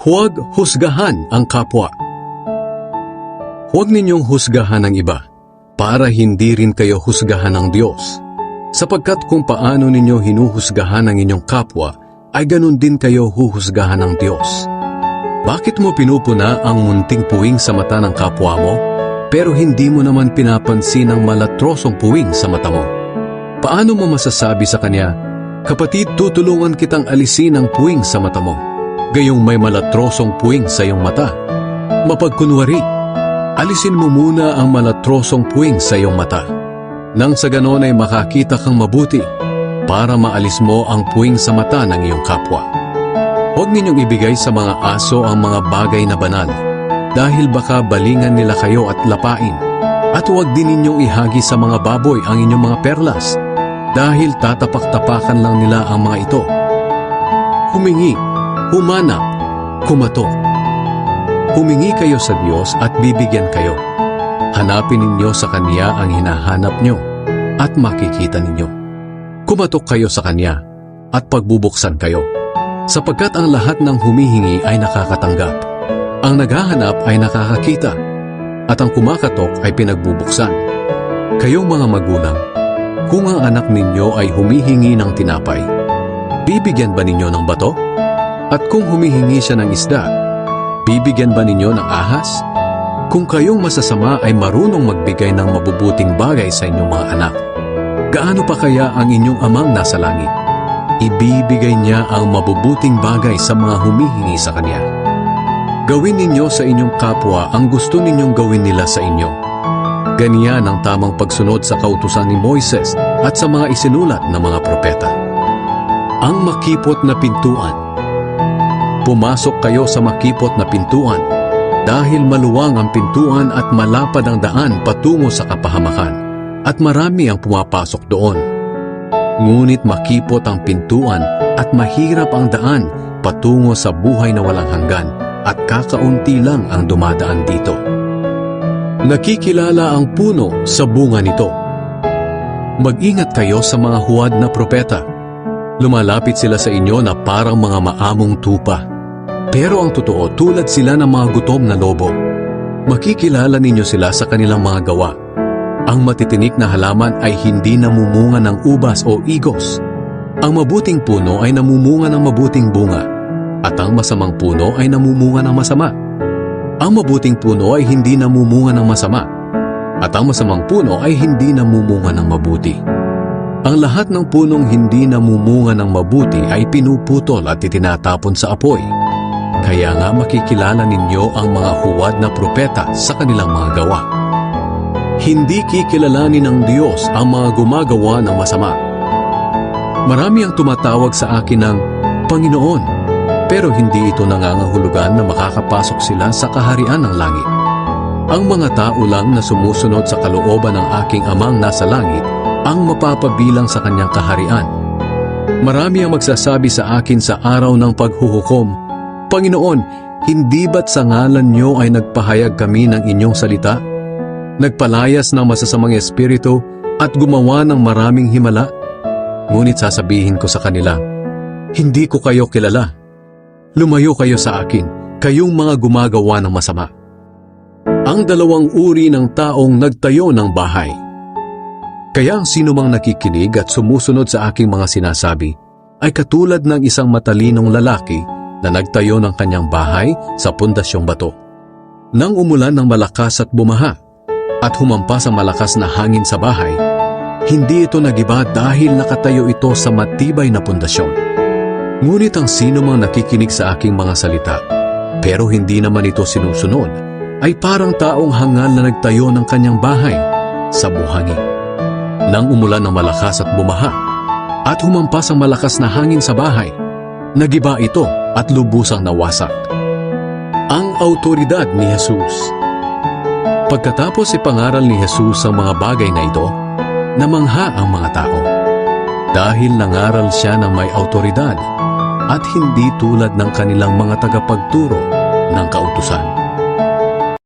Huwag husgahan ang kapwa. Huwag ninyong husgahan ang iba, para hindi rin kayo husgahan ng Diyos. Sapagkat kung paano ninyo hinuhusgahan ang inyong kapwa, ay ganun din kayo huhusgahan ng Diyos. Bakit mo pinupuna ang munting puwing sa mata ng kapwa mo, pero hindi mo naman pinapansin ang malatrosong puwing sa mata mo? Paano mo masasabi sa kanya, "Kapatid, tutulungan kitang alisin ang puwing sa mata mo," gayong may malatrosong puwing sa iyong mata? Mapagkunwari, alisin mo muna ang malatrosong puwing sa iyong mata. Nang sa ganon ay makakita kang mabuti para maalis mo ang puwing sa mata ng iyong kapwa. Huwag ninyong ibigay sa mga aso ang mga bagay na banal, dahil baka balingan nila kayo at lapain. At huwag din ninyong ihagi sa mga baboy ang inyong mga perlas, dahil tatapak-tapakan lang nila ang mga ito. Humingi, humanap, kumatok. Humingi kayo sa Diyos at bibigyan kayo. Hanapin ninyo sa Kanya ang hinahanap nyo at makikita ninyo. Kumatok kayo sa Kanya at pagbubuksan kayo. Sapagkat ang lahat ng humihingi ay nakakatanggap. Ang naghahanap ay nakakakita. At ang kumakatok ay pinagbubuksan. Kayong mga magulang, kung ang anak ninyo ay humihingi ng tinapay, bibigyan ba ninyo ng bato? At kung humihingi siya ng isda, bibigyan ba ninyo ng ahas? Kung kayong masasama ay marunong magbigay ng mabubuting bagay sa inyong mga anak, gaano pa kaya ang inyong amang nasa langit? Ibibigay niya ang mabubuting bagay sa mga humihingi sa Kanya. Gawin ninyo sa inyong kapwa ang gusto ninyong gawin nila sa inyo. Ganyan ang tamang pagsunod sa kautusan ni Moises at sa mga isinulat ng mga propeta. Ang makipot na pintuan. Pumasok kayo sa makipot na pintuan, dahil maluwang ang pintuan at malapad ang daan patungo sa kapahamakan, at marami ang pumapasok doon. Ngunit makipot ang pintuan at mahirap ang daan patungo sa buhay na walang hanggan, at kakaunti lang ang dumadaan dito. Nakikilala ang puno sa bunga nito. Mag-ingat kayo sa mga huwad na propeta. Lumalapit sila sa inyo na parang mga maamong tupa. Pero ang totoo, tulad sila ng mga gutom na lobo. Makikilala ninyo sila sa kanilang mga gawa. Ang matitinik na halaman ay hindi namumunga ng ubas o igos. Ang mabuting puno ay namumunga ng mabuting bunga, at ang masamang puno ay namumunga ng masama. Ang mabuting puno ay hindi namumunga ng masama, at ang masamang puno ay hindi namumunga ng mabuti. Ang lahat ng punong hindi namumunga ng mabuti ay pinuputol at itinatapon sa apoy. Kaya nga makikilala ninyo ang mga huwad na propeta sa kanilang mga gawa. Hindi kikilalanin ng Diyos ang mga gumagawa ng masama. Marami ang tumatawag sa akin ng Panginoon, pero hindi ito nangangahulugan na makakapasok sila sa kaharian ng langit. Ang mga tao lang na sumusunod sa kalooban ng aking Amang nasa langit ang mapapabilang sa kanyang kaharian. Marami ang magsasabi sa akin sa araw ng paghuhukom, Panginoon, hindi ba't sa ngalan niyo ay nagpahayag kami ng inyong salita? Nagpalayas ng masasamang espiritu at gumawa ng maraming himala? Ngunit sasabihin ko sa kanila, hindi ko kayo kilala. Lumayo kayo sa akin, kayong mga gumagawa ng masama. Ang dalawang uri ng taong nagtayo ng bahay. Kaya ang sinumang nakikinig at sumusunod sa aking mga sinasabi ay katulad ng isang matalinong lalaki na nagtayo ng kanyang bahay sa pundasyong bato. Nang umulan ng malakas at bumaha, at humampas ang malakas na hangin sa bahay, hindi ito nagiba dahil nakatayo ito sa matibay na pundasyon. Ngunit ang sinumang nakikinig sa aking mga salita, pero hindi naman ito sinusunod, ay parang taong hangal na nagtayo ng kanyang bahay sa buhangin. Nang umulan ng malakas at bumaha, at humampas ang malakas na hangin sa bahay, nagiba ito at lubusang nawasak. Ang autoridad ni Jesus. Pagkatapos ipangaral ni Jesus ang mga bagay na ito, namangha ang mga tao. Dahil nangaral siya ng may autoridad at hindi tulad ng kanilang mga tagapagturo ng kautusan.